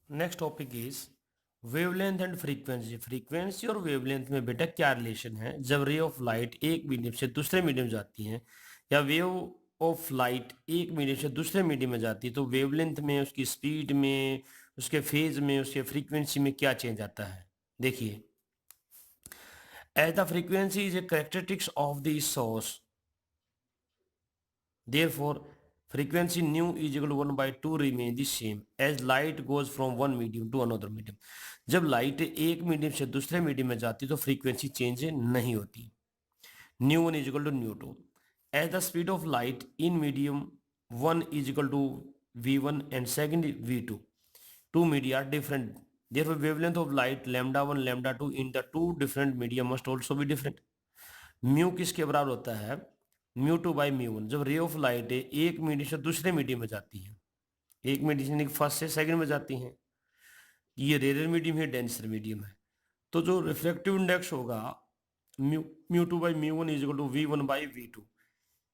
Next topic is wavelength and frequency. Frequency और wavelength में बेटा क्या रिलेशन है? जब रे ऑफ लाइट एक मीडियम से दूसरे मीडियम जाती है या वेव ऑफ लाइट एक मीडियम से दूसरे मीडियम में जाती है तो वेवलेंथ में, उसकी स्पीड में, उसके फेज में, उसके फ्रीक्वेंसी में क्या चेंज आता है? देखिए, as the frequency is a characteristics of the source, therefore frequency nu is equal to 1 by 2 remain the same as light goes from one medium to another medium। जब light एक medium से दूसरे medium में जाती है तो frequency change नहीं होती। Nu one is equal to nu two as the speed of light in medium one is equal to v one and second v two. Two media are different, therefore wavelength of light lambda 1 lambda 2 in the two different media must also be different। Mu किसके बराबर होता है? Mu two by mu one. जब ray of light है एक medium से दूसरे medium में जाती है, एक मीडियम से फर्स्ट से सेकंड में जाती है, ये रेयर मीडियम है, डेंसर मीडियम है, तो जो रिफ्लेक्टिव इंडेक्स होगा mu mu two by mu one is equal to v one by v two.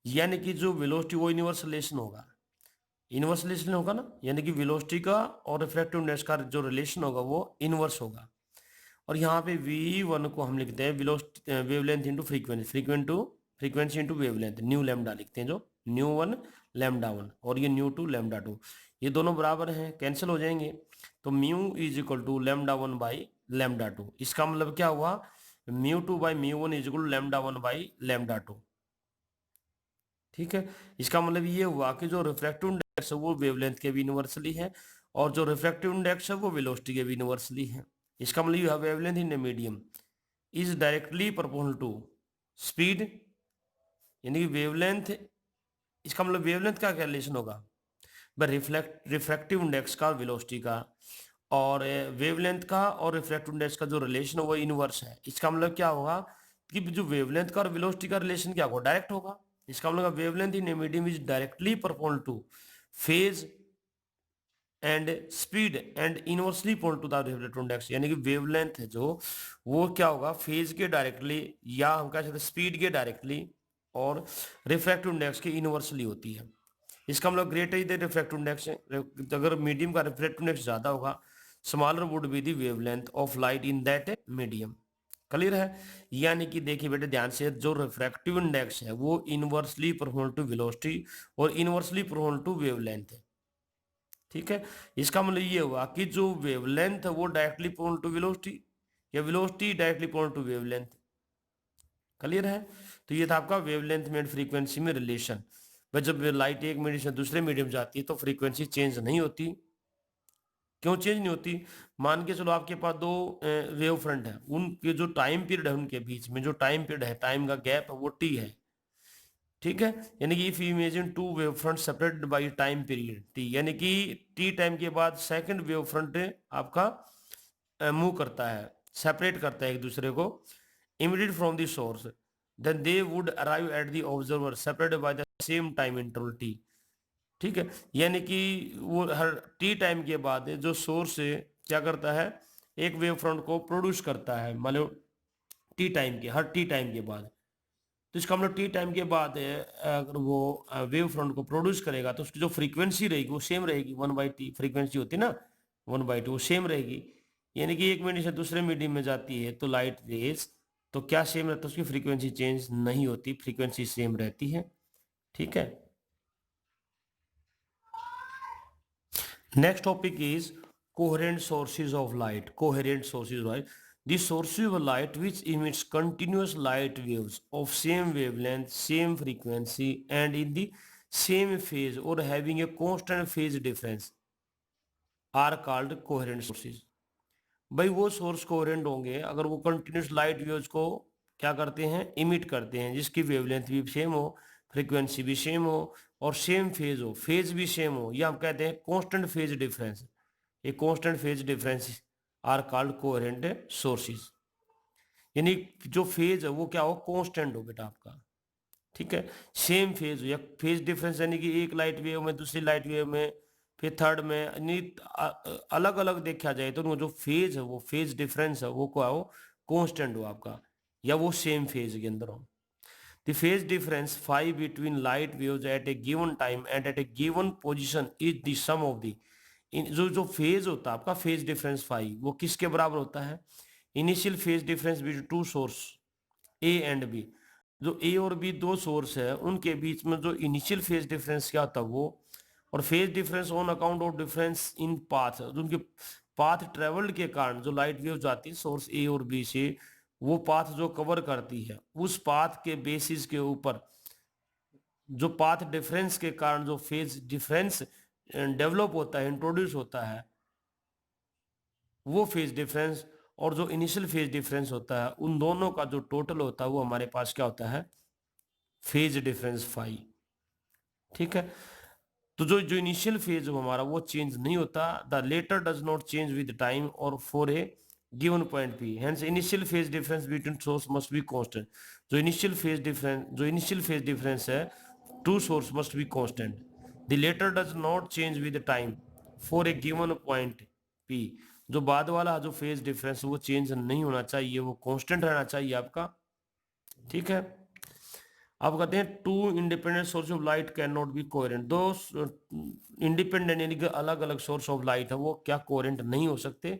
यानी कि जो वेलोसिटी वो इनवर्स रिलेशन होगा, इनवर्स रिलेशन होगा ना, यानी कि वेलोसिटी का और रिफ्लेक्टिव इंडेक्स का जो रिलेशन होगा वो इनवर्स होगा। और यहाँ पे वी वन को हम लिखते हैं velocity wavelength into frequency, frequency into wavelength, new lambda लिखते हैं, जो न्यू वन लैम्डा वन और ये न्यू टू लैम्डा टू, ये दोनों बराबर हैं, कैंसिल हो जाएंगे। तो mu is equal to lambda one by lambda two. इसका मतलब क्या हुआ? Mu two by mu one is equal to lambda one by lambda two. ठीक है, इसका मतलब ये हुआ कि जो रिफ्रैक्टिव इंडेक्स है वो वेवलेंथ के भी यूनिवर्सली है और जो रिफ्रैक्टिव इंडेक्स है वो वेलोसिटी के भी यूनिवर्सली है। इसका मतलब you have wavelength in a medium is directly proportional to speed, यानी कि वेवलेंथ, इसका मतलब वेवलेंथ का क्या रिलेशन होगा? रिफ्रैक्टिव इंडेक्स का, वेलोसिटी का, और वेवलेंथ का और रिफ्रैक्टिव इंडेक्स का जो रिलेशन है वो इनवर्स है। इसका मतलब क्या होगा कि जो वेवलेंथ का और वेलोसिटी का रिलेशन क्या होगा? डायरेक्ट होगा। इसका मतलब wavelength in a medium is directly proportional to phase and speed and inversely portional to the refractive index. यानी कि वेवलेंथ है जो, वो क्या होगा? फेज के डायरेक्टली, या हम कह सकते हैं स्पीड के डायरेक्टली, और रिफ्रैक्टिव इंडेक्स के इनवर्सली होती है। इसका मतलब greater is the refractive index, अगर मीडियम का रिफ्रैक्टिव इंडेक्स ज्यादा होगा, smaller would be the wavelength of light in that medium. Clear है? यानी कि देखिए बेटे ध्यान से, जो रिफ्रैक्टिव इंडेक्स है वो इनवर्सली प्रोपोर्शनल टू वेलोसिटी और इनवर्सली प्रोपोर्शनल टू वेवलेंथ है। ठीक है, इसका मतलब ये हुआ कि जो वेवलेंथ है वो डायरेक्टली प्रोपोर्शनल टू वेलोसिटी या velocity directly proportional to wavelength. Clear है? तो ये था आपका वेवलेंथ में फ्रीक्वेंसी में रिलेशन। बस जब लाइट एक मीडियम से दूसरे मीडियम जाती है तो फ्रीक्वेंसी चेंज नहीं होती। क्यों चेंज नहीं होती? मान के चलो आपके पास दो वेव फ्रंट है, उनके जो टाइम पीरियड है, उनके बीच में जो टाइम पीरियड है, टाइम का गैप है वो टी है। ठीक है, यानी कि if imagine two wave front separated by time period T, यानी कि टी टाइम के बाद सेकंड वेव फ्रंट आपका मूव करता है, सेपरेट करता है एक दूसरे को, immediate from the source, then they would arrive at the observer separated by the same time interval T. ठीक है, यानी कि वो हर टी टाइम के बाद जो सोर्स है क्या करता है, एक वेव फ्रंट को प्रोड्यूस करता है, मान लो टी टाइम के, हर टी टाइम के बाद। तो इसका मतलब टी टाइम के बाद अगर वो वेव फ्रंट को प्रोड्यूस करेगा तो उसकी जो फ्रीक्वेंसी रहेगी वो सेम रहेगी, वन बाई टी फ्रीक्वेंसी होती है ना, वन बाई टू, वो सेम रहेगी। यानी कि एक मीडियम से दूसरे मीडियम में जाती है तो लाइट रेज, तो क्या सेम रहता है? उसकी फ्रीक्वेंसी चेंज नहीं होती, फ्रीक्वेंसी सेम रहती है। ठीक है, next topic is coherent sources of light. Coherent sources of light, the sources of light which emits continuous light waves of same wavelength, same frequency and in the same phase or having a constant phase difference are called coherent sources। भाई वो source coherent होंगे अगर वो continuous light waves को क्या करते हैं? Emit करते हैं, जिसकी वेवलेंथ भी सेम हो, फ्रीक्वेंसी भी सेम हो और सेम फेज हो, फेज भी सेम हो, या हम कहते हैं कांस्टेंट फेज डिफरेंस। ये constant phase difference are called coherent sources. यानी जो फेज है वो क्या हो? कांस्टेंट हो बेटा आपका। ठीक है, सेम फेज हो, या फेज डिफरेंस यानी कि एक लाइट वेव में दूसरी लाइट वेव में, फिर थर्ड में, यानी अलग अलग देखा जाए तो जो फेज है वो फेज डिफरेंस है वो क्या हो? कांस्टेंट हो आपका, या वो सेम फेज के अंदर हो। The phase difference phi between light waves at a given time and at a given position is the sum of the जो जो फेज होता है आपका फेज डिफरेंस फाई वो किसके बराबर होता है? Initial phase difference between two source A and B. जो ए और बी दो सोर्स है उनके बीच में जो इनिशियल फेज डिफरेंस क्या होता है वो, और phase difference on account of difference in path, जो उनके पाथ ट्रेवल्ड के कारण जो लाइट वेव जाती है सोर्स ए और बी से, वो पाथ जो कवर करती है उस पाथ के बेसिस के ऊपर जो पाथ डिफरेंस के कारण जो फेज डिफरेंस डेवलप होता है, इंट्रोड्यूस होता है, वो फेज डिफरेंस और जो इनिशियल फेज डिफरेंस होता है उन दोनों का जो टोटल होता है वो हमारे पास क्या होता है? Phase difference phi. ठीक है, तो जो जो इनिशियल फेज हमारा वो चेंज नहीं होता, the latter does not change with time or for a given point P, hence initial phase difference between source must be constant. जो इनिशियल फेज डिफरेंस है two source must be constant. The latter does not change with time for a given point P, जो बाद वाला जो phase difference वो change नहीं होना चाहिए, वो कांस्टेंट रहना चाहिए आपका। ठीक है, आप कहते हैं two independent source of light can not be coherent. दो इंडिपेंडेंट यानी कि अलग अलग सोर्स ऑफ लाइट है वो क्या कोहेरेंट नहीं हो सकते?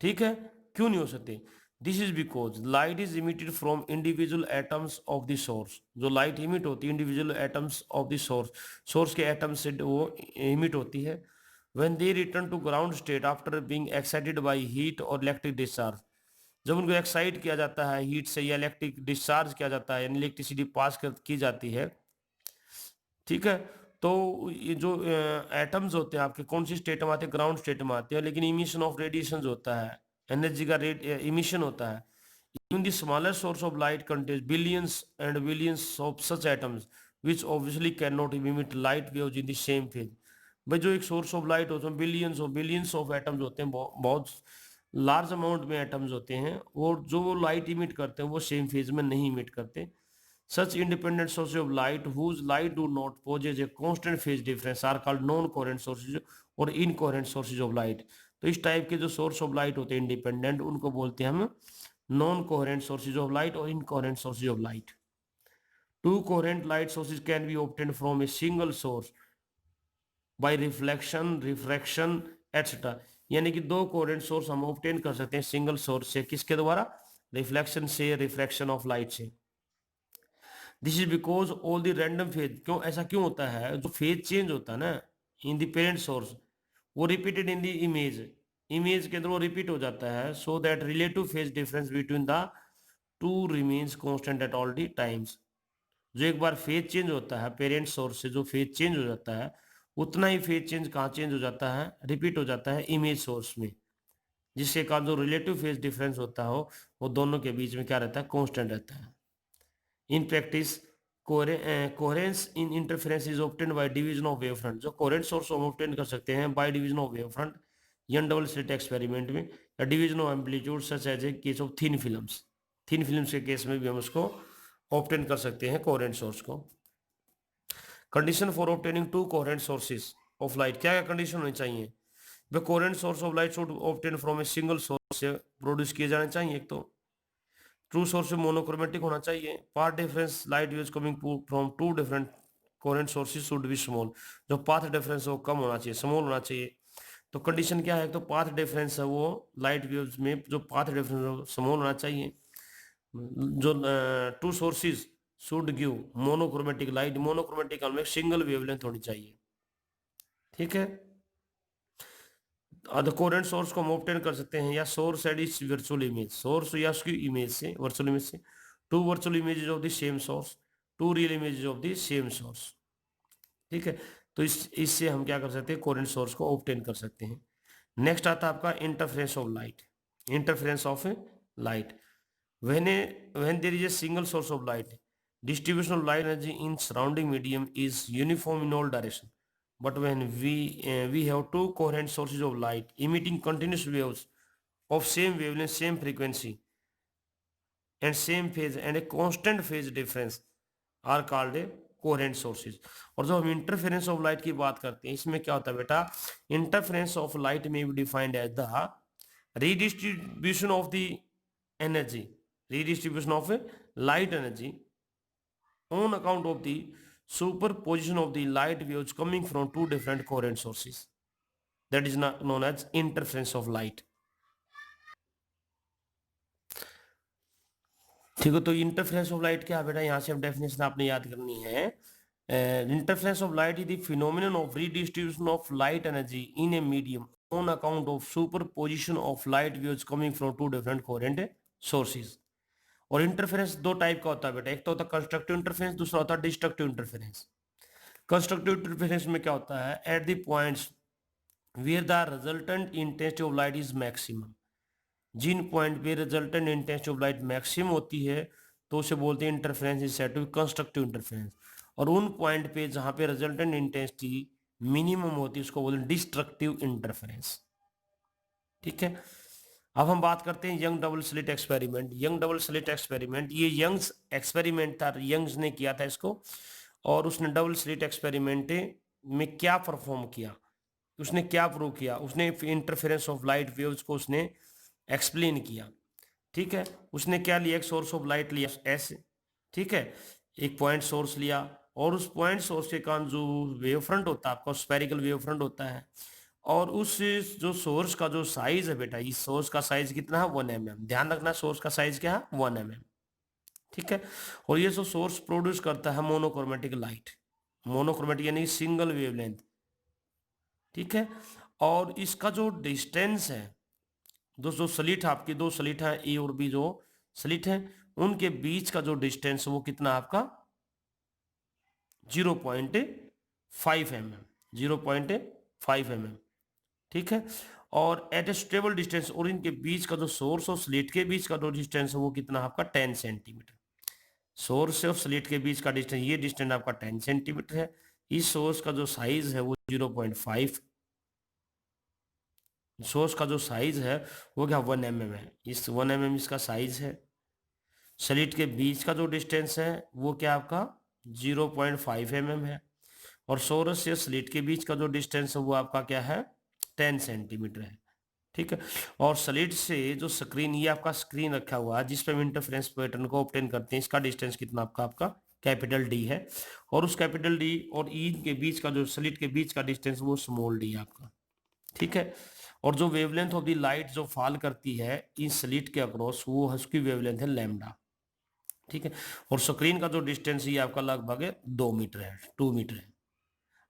ठीक है, क्यों नहीं हो सकते? This is because light is emitted from individual atoms of the source. जो लाइट इमिट होती है individual atoms of the source, source के एटम से वो इमिट होती है। When they return to ground state after being excited by heat और electric discharge, जब उनको एक्साइट किया जाता है हीट से या इलेक्ट्रिक डिस्चार्ज किया जाता है यानी इलेक्ट्रिसिटी पास की जाती है, ठीक है, तो ये जो एटम्स होते हैं आपके कौन सी स्टेट में आते हैं? ग्राउंड स्टेट में आते हैं, लेकिन इमिशन ऑफ रेडिएशन होता है, एनर्जी का रेट इमिशन होता है। Even the smallest source of light contains billions and billions of such atoms which obviously cannot emit light waves in the same phase। भाई जो एक सोर्स ऑफ लाइट होता है बिलियंस ऑफ एटम्स होते हैं, बहुत लार्ज अमाउंट में atoms होते हैं, और जो वो लाइट इमिट करते हैं वो सेम फेज में नहीं इमिट करते। Such independent source of light whose light do not possess a constant phase difference are called non coherent sources or incoherent sources of light. तो इस टाइप के जो सोर्स ऑफ लाइट होते हैं independent, उनको बोलते हैं हम non coherent sources of light or incoherent sources of light. Two coherent light sources can be obtained from a single source by reflection, refraction et cetera. यानी कि दो कोहेरेंट सोर्स हम ऑब्टेन कर सकते हैं सिंगल सोर्स से, किसके द्वारा? रिफ्लेक्शन से, रिफ्रैक्शन ऑफ लाइट से। This is because all the random phase, क्यों ऐसा क्यों होता है? जो फेज चेंज होता है ना इन द पेरेंट सोर्स, वो repeated in the image, image के अंदर वो रिपीट हो जाता है, so that relative phase difference between the to remains constant at all the times. जो एक बार फेज चेंज होता है पेरेंट सोर्स से, जो फेज चेंज हो जाता है उतना ही फेज चेंज कहाँ चेंज हो जाता है? रिपीट हो जाता है इमेज सोर्स में, जिसके कारण जो रिलेटिव फेज डिफरेंस होता हो वो दोनों के बीच में क्या रहता है? कांस्टेंट रहता है। In practice coherence in interference is obtained by division of wave front. जो कोहेरेंट सोर्स हम ऑब्टेन कर सकते हैं by division of wave front, Young double slit experiment में, या division of amplitude such as a case of thin films. Thin films के case में भी हम उसको ऑब्टेन कर सकते हैं कोहेरेंट सोर्स को। Condition for obtaining two coherent sources of light, क्या क्या कंडीशन होनी चाहिए? The coherent source of light should obtain from a single source से प्रोड्यूस किए जाने चाहिए। एक तो ट्रू सोर्स मोनोक्रोमेटिक होना चाहिए। Path difference light waves coming from two different coherent sources should be small, जो पाथ डिफरेंस है वो कम होना चाहिए, स्मॉल होना चाहिए। तो कंडीशन क्या है? तो पाथ डिफरेंस है वो लाइट वेव्स में जो पाथ डिफरेंस है स्मॉल होना चाहिए। जो two sources should give monochromatic light, monochromatic में सिंगल वेवलेंथ होनी चाहिए। ठीक है, द कोहेरेंट सोर्स को हम ऑब्टेन कर सकते हैं या source and its virtual image, source या उसकी इमेज से, वर्चुअल इमेज से। Two virtual images of the same source, two real images of the same source. ठीक है, तो इससे हम क्या कर सकते हैं? कोहेरेंट सोर्स को ऑब्टेन कर सकते हैं। नेक्स्ट आता है आपका interference of light. Interference of light, when there is a single source of light, distribution of light energy in surrounding medium is uniform in all direction. But when we have two coherent sources of light emitting continuous waves of same wavelength, same frequency and same phase and a constant phase difference are called a coherent sources। और जब हम interference of light की बात करते हैं इसमें क्या होता है बेटा? इंटरफेरेंस ऑफ लाइट में be defined as the redistribution of the energy, redistribution of light energy on account of the superposition of the light waves coming from two different coherent sources। That is known as interference of light. ठीक है, तो interference of light क्या है बेटा, यहाँ से अब definition आपने याद करनी है। Interference of light is the phenomenon of redistribution of light energy in a medium on account of superposition of light waves coming from two different coherent sources. और इंटरफेरेंस दो टाइप का होता है बेटा, एक तो होता है कंस्ट्रक्टिव इंटरफेरेंस, दूसरा होता है डिस्ट्रक्टिव इंटरफेरेंस। कंस्ट्रक्टिव इंटरफेरेंस में क्या होता है, at the points where the resultant intensity of light is maximum, जिन पॉइंट पे resultant intensity of light maximum होती है तो उसे बोलते हैं interference is said to be constructive interference. और उन पॉइंट पे जहां पे रिजल्टेंट इंटेंसिटी मिनिमम होती है उसको बोलते हैं डिस्ट्रक्टिव इंटरफेरेंस। ठीक है, अब हम बात करते हैं young double slit experiment. Young double slit experiment, ये यंग्स एक्सपेरिमेंट था, यंग्स ने किया था इसको। और उसने डबल स्लिट एक्सपेरिमेंट में क्या परफॉर्म किया, उसने क्या प्रूव किया, उसने इंटरफेरेंस ऑफ लाइट वेव्स को उसने एक्सप्लेन किया। ठीक है, उसने क्या लिया, एक सोर्स ऑफ लाइट लिया एस, ठीक है, एक पॉइंट सोर्स लिया, और उस पॉइंट सोर्स के कारण जो वेव फ्रंट होता है आपका स्फेरिकल वेव फ्रंट होता है, और उस जो सोर्स का जो साइज है बेटा, इस सोर्स का साइज कितना है 1 mm, ध्यान रखना सोर्स का साइज क्या है 1 mm। ठीक है, और ये जो सोर्स प्रोड्यूस करता है मोनोक्रोमेटिक लाइट, मोनोक्रोमेटिक यानी सिंगल वेवलेंथ। ठीक है, और इसका जो डिस्टेंस है, दोस्तों स्लिट आपकी दो स्लिट है ए और बी, जो स्लिट है उनके बीच का जो डिस्टेंस वो कितना आपका 0.5 mm, 0.5 mm। ठीक है, और एट ए स्टेबल डिस्टेंस, और इनके बीच का जो सोर्स और स्लिट के बीच का जो डिस्टेंस है वो कितना आपका 10 सेंटीमीटर। सोर्स और स्लिट के बीच का डिस्टेंस, ये डिस्टेंस आपका 10 सेंटीमीटर है। इस सोर्स का जो साइज है वो 0.5, सोर्स का जो साइज है वो क्या 1 mm है, इस 1 mm इसका साइज है। स्लिट के बीच का जो डिस्टेंस है वो क्या आपका 0.5 mm है, और सोर्स से स्लिट के बीच का जो डिस्टेंस है वो आपका क्या है 10 सेंटीमीटर है। ठीक है, और स्लिट से जो स्क्रीन, ये आपका स्क्रीन रखा हुआ है जिस पे हम इंटरफेरेंस पैटर्न को ऑब्टेन करते हैं, इसका डिस्टेंस कितना आपका आपका कैपिटल डी है, और उस कैपिटल डी और ई के बीच का जो स्लिट के बीच का डिस्टेंस वो स्मॉल डी है आपका। ठीक है, और जो वेवलेंथ ऑफ द लाइट जो फॉल करती है इस स्लिट के अक्रॉस, वो उसकी वेवलेंथ है लैम्डा। ठीक है, और स्क्रीन का जो डिस्टेंस ये आपका लगभग 2 मीटर है, 2 मीटर है।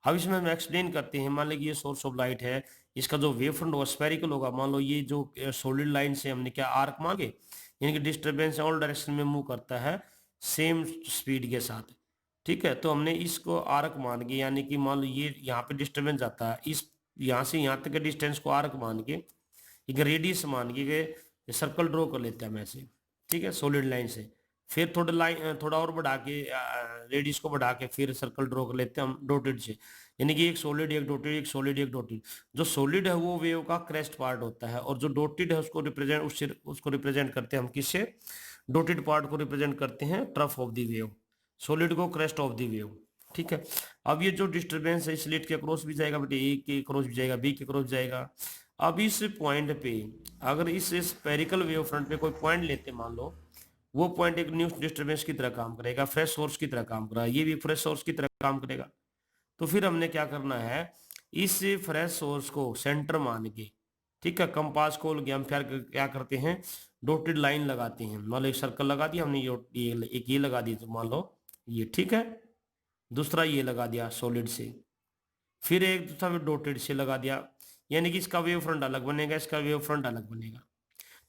अब इसमें हम एक्सप्लेन करते हैं, मान लीजिए ये सोर्स ऑफ लाइट है, इसका जो वेव फ्रंट होगा स्फेरिकल होगा। मान लो ये जो सॉलिड लाइन से हमने क्या आर्क मांगे, यानी कि डिस्टर्बेंस ऑल डायरेक्शन में मूव करता है सेम स्पीड के साथ। ठीक है, तो हमने इसको आर्क मान के, यानी कि मान लो ये यहाँ पे डिस्टर्बेंस जाता है, इस यहाँ से यहाँ तक के डिस्टेंस को आर्क मान के, एक रेडियस मान के सर्कल ड्रॉ कर लेते हैं हम ऐसे। ठीक है, सॉलिड लाइन से फिर थोड़ा लाइन थोड़ा और बढ़ा के रेडियस को बढ़ा के फिर सर्कल ड्रॉ कर लेते हैं हम डॉटेड से, यानी कि एक सॉलिड एक डॉटेड, एक सॉलिड एक डॉटेड। जो सॉलिड है वो वेव का क्रेस्ट पार्ट होता है, और जो डॉटेड है उसको रिप्रेजेंट करते हैं हम किससे, डॉटेड पार्ट को रिप्रेजेंट करते हैं trough of the wave, solid को क्रेस्ट ऑफ द वेव। ठीक है, अब ये जो डिस्टर्बेंस है स्लिट के क्रॉस भी जाएगा बेटे, ए के क्रॉस भी जाएगा, बी के क्रॉस जाएगा। अब इस पॉइंट पे अगर इस स्पेरिकल वेव फ्रंट पे कोई पॉइंट लेते मान लो, वो पॉइंट एक न्यू डिस्टर्बेंस की तरह काम करेगा, फ्रेश सोर्स की तरह काम करेगा, ये भी फ्रेश सोर्स की तरह काम करेगा। तो फिर हमने क्या करना है, इस फ्रेश सोर्स को सेंटर मान के, ठीक है, कंपास खोल के हम फिर क्या करते हैं, डॉटेड लाइन लगाते हैं। मान लो एक सर्कल लगा दिया हमने, ये एक ये लगा दी, तो मान लो ये, ठीक है, दूसरा ये लगा दिया सॉलिड से, फिर एक दूसरा डॉटेड से लगा दिया, यानी कि इसका वेव फ्रंट अलग बनेगा, इसका वेव फ्रंट अलग बनेगा।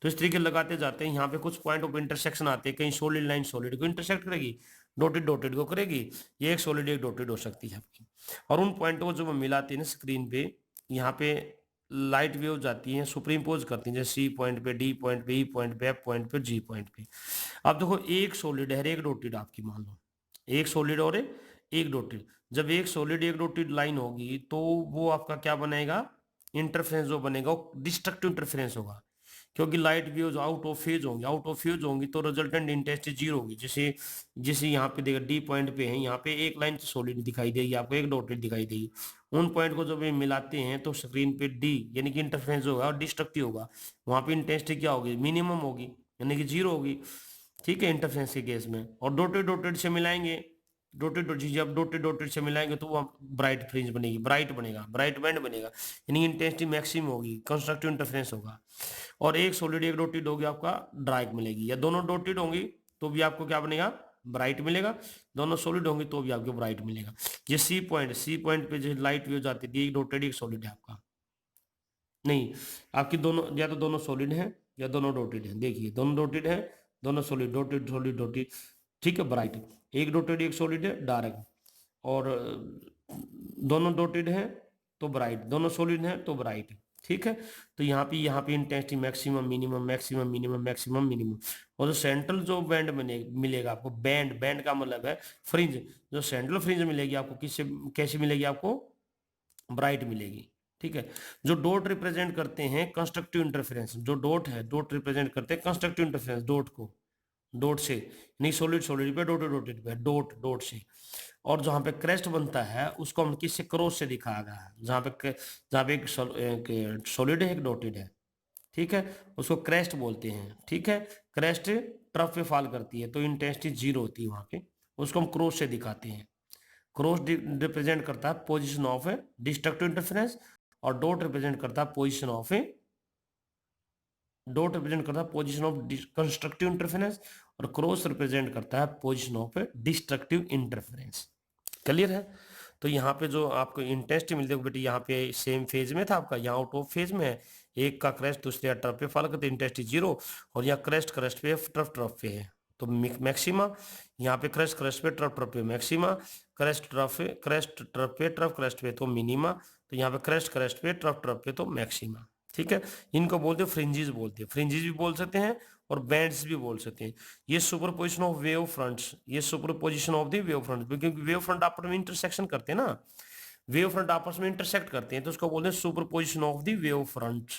तो इस तरीके लगाते जाते हैं, यहाँ पे कुछ पॉइंट ऑफ इंटरसेक्शन आते हैं, कहीं सॉलिड लाइन सॉलिड को इंटरसेक्ट करेगी, डॉटेड डॉटेड को करेगी, ये एक सॉलिड एक डॉटेड हो सकती है आपकी। और उन पॉइंटों को जब हम मिलाते हैं ना स्क्रीन पे, यहाँ पे लाइट वेव जाती हैं, सुप्रीम पोज करती हैं, जैसे सी पॉइंट पे, डी पॉइंट पे, ई पॉइंट पे, एफ पॉइंट पे, जी पॉइंट पे। अब देखो एक सॉलिड है एक डॉटेड आपकी, मान लो एक सॉलिड और एक डॉटेड, जब एक सॉलिड एक डॉटेड लाइन होगी तो वो आपका क्या बनेगा, इंटरफेरेंस जो बनेगा वो डिस्ट्रक्टिव इंटरफेरेंस होगा, क्योंकि light waves out of phase होंगी, आउट ऑफ फेज होंगी तो रिजल्टेंट इंटेंसिटी जीरो होगी। जैसे जैसे यहाँ पे देखा डी पॉइंट पे है, यहाँ पे एक लाइन तो सॉलिड दिखाई देगी आपको, एक डॉटेड दिखाई देगी। उन पॉइंट को जब ये मिलाते हैं तो स्क्रीन पे डी यानी कि इंटरफेरेंस होगा और डिस्ट्रक्टिव होगा, वहाँ पे इंटेंसिटी क्या होगी, मिनिमम होगी, यानी कि जीरो होगी। ठीक है, इंटरफेरेंस के केस में। और डॉटेड डॉटेड से मिलाएंगे डॉटेड डॉटेड, जब डॉटेड डॉटेड से मिलाएंगे तो वो ब्राइट फ्रिंज बनेगी, ब्राइट बनेगा, ब्राइट बैंड बनेगा, यानी इंटेंसिटी मैक्सिमम होगी, कंस्ट्रक्टिव इंटरफेरेंस होगा। और एक सॉलिड एक डॉटेड होगी आपका डार्क मिलेगी, या दोनों डॉटेड होंगी तो भी आपको क्या बनेगा, ब्राइट मिलेगा, दोनों सॉलिड होंगी तो भी आपको ब्राइट मिलेगा। ये सी पॉइंट पे जो लाइट वेव जाती थी, एक डॉटेड एक सॉलिड है आपका, नहीं आपकी दोनों, या तो दोनों सॉलिड हैं या दोनों डॉटेड हैं, देखिए दोनों डॉटेड हैं, दोनों सॉलिड, डॉटेड सॉलिड डॉटेड, ठीक है, ब्राइट, एक डॉटेड एक सॉलिड है डार्क, और दोनों डॉटेड हैं तो ब्राइट, दोनों सॉलिड हैं तो ब्राइट, ठीक है। तो यहाँ पे intensity maximum minimum maximum minimum maximum minimum. और जो सेंट्रल जो बैंड मिलेगा आपको, बैंड बैंड का मतलब है फ्रिंज, जो सेंट्रल फ्रिंज मिलेगी आपको किससे, कैसे मिलेगी आपको, ब्राइट मिलेगी, ठीक है। जो डॉट रिप्रेजेंट करते हैं कंस्ट्रक्टिव इंटरफेरेंस, जो डॉट है डॉट रिप्रेजेंट करते हैं कंस्ट्रक्टिव इंटरफेरेंस, डॉट को, डॉट से, नहीं सॉलिड सॉलिड पे, डॉटेड डॉटेड पे, डॉट डॉट से। और जहाँ पे क्रेस्ट बनता है उसको हम किससे, क्रॉस से दिखाया गया है, जहाँ पे एक सॉलिड है एक डॉटेड है, ठीक है, उसको क्रेस्ट बोलते हैं, ठीक है। क्रेस्ट ट्रफ पे फॉल करती है तो इंटेंसिटी जीरो होती है वहां पे, उसको हम क्रॉस से दिखाते हैं। क्रॉस रिप्रेजेंट करता है position of A destructive interference, और डॉट रिप्रेजेंट करता है position of A, dot represent करता है पोजीशन ऑफ कंस्ट्रक्टिव इंटरफेरेंस, और क्रॉस रिप्रेजेंट करता है position of A destructive interference. Clear है। तो यहाँ पे जो आपको इंटेंसिटी मिलती है बेटे, यहाँ पे सेम फेज में था आपका, यहाँ आउट ऑफ फेज में है, एक का क्रेस्ट दूसरे ट्रफ पे फॉलो करते, इंटेंसिटी जीरो, और यहाँ क्रेस्ट क्रेस्ट पे ट्रफ ट्रफ पे है तो मैक्सिमा, यहाँ पे क्रेस्ट क्रेस्ट पे ट्रफ ट्रफ पे मैक्सिमा, क्रेस्ट ट्रफ पे क्रेस्ट ट्रफ पे ट्रफ क्रेस्ट पे तो मिनिमा, तो यहाँ पे क्रेस्ट क्रेस्ट पे ट्रफ ट्रफ पे तो मैक्सिमा, ठीक है। इनको बोलते हैं फ्रिंजेस, बोलते हैं फ्रिंजेस भी बोल सकते हैं और बैंड्स भी बोल सकते हैं। ये सुपरपोजिशन ऑफ वेव फ्रंट्स, ये superposition of the wave front, क्योंकि वेव फ्रंट आपस में इंटरसेक्शन करते हैं ना, वेव फ्रंट आपस में इंटरसेक्ट करते हैं तो उसको बोलते हैं superposition of the wave front.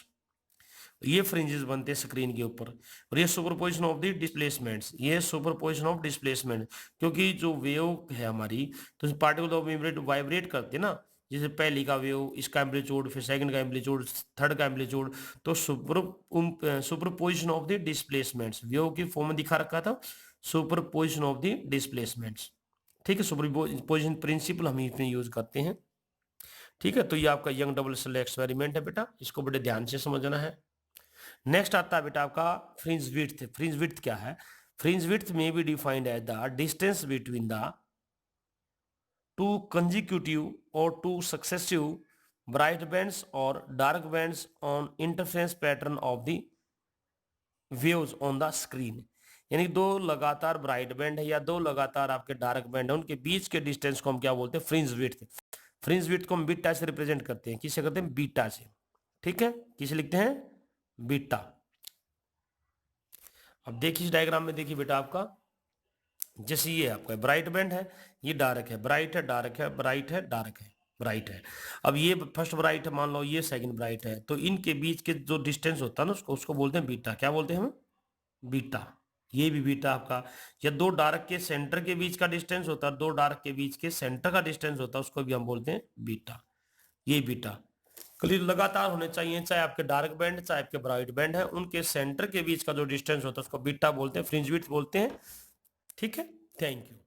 ये फ्रिंजेस बनते हैं स्क्रीन के ऊपर। और ये सुपरपोजिशन ऑफ द डिस्प्लेसमेंट्स, ये सुपरपोजिशन ऑफ डिस्प्लेसमेंट, क्योंकि जो वेव है हमारी, तो पार्टिकल वाइब्रेट करते हैं ना, जैसे पहली का वेव, इसका एम्पलीट्यूड, फिर सेकंड का एम्पलीट्यूड, थर्ड का एम्पलीट्यूड, तो superposition of the displacements wave की फॉर्म में दिखा रखा था, सुपरपोजिशन ऑफ द डिस्प्लेसमेंट्स, ठीक है। सुपरपोजिशन प्रिंसिपल हम इसमें यूज करते हैं, ठीक है। तो ये आपका यंग डबल स्लिट एक्सपेरिमेंट है बेटा, इसको बड़े ध्यान से समझना है। नेक्स्ट आता है बेटा आपका फ्रिंज विड्थ। फ्रिंज विड्थ क्या है, फ्रिंज विड्थ में be defined as the distance between the two consecutive और टू सक्सेसिव ब्राइट बैंड्स और dark bands on interference pattern of the waves on the screen. यानी दो लगातार ब्राइट बैंड है या दो लगातार आपके डार्क बैंड है, उनके बीच के डिस्टेंस को हम क्या बोलते हैं, फ्रिंज विड्थ। फ्रिंज विड्थ को हम बीटा से रिप्रेजेंट करते हैं, किसे करते हैं, बीटा से, ठीक है। किसे लिखते हैं, बीटा। अब देखिए इस डायग्राम में, देखिए बेटा आपका, जैसे ये आपका ब्राइट बैंड है, ये डार्क है, ब्राइट है, डार्क है, ब्राइट है, डार्क है, ब्राइट है। अब ये फर्स्ट ब्राइट है, मान लो ये सेकंड ब्राइट है, तो इनके बीच के जो डिस्टेंस होता है ना, उसको उसको बोलते हैं बीटा। क्या बोलते हैं हम, बीटा। ये भी बीटा आपका। या दो डार्क के सेंटर के बीच का डिस्टेंस होता है, दो डार्क के बीच के सेंटर का डिस्टेंस होता है, उसको भी हम बोलते हैं बीटा। ये बीटा क्लियर, लगातार होने चाहिए, चाहे आपके डार्क बैंड चाहे आपके ब्राइट बैंड है, उनके सेंटर के बीच का जो डिस्टेंस होता है उसको बीटा बोलते हैं, फ्रिंज विड्थ बोलते हैं, ठीक है। Thank you.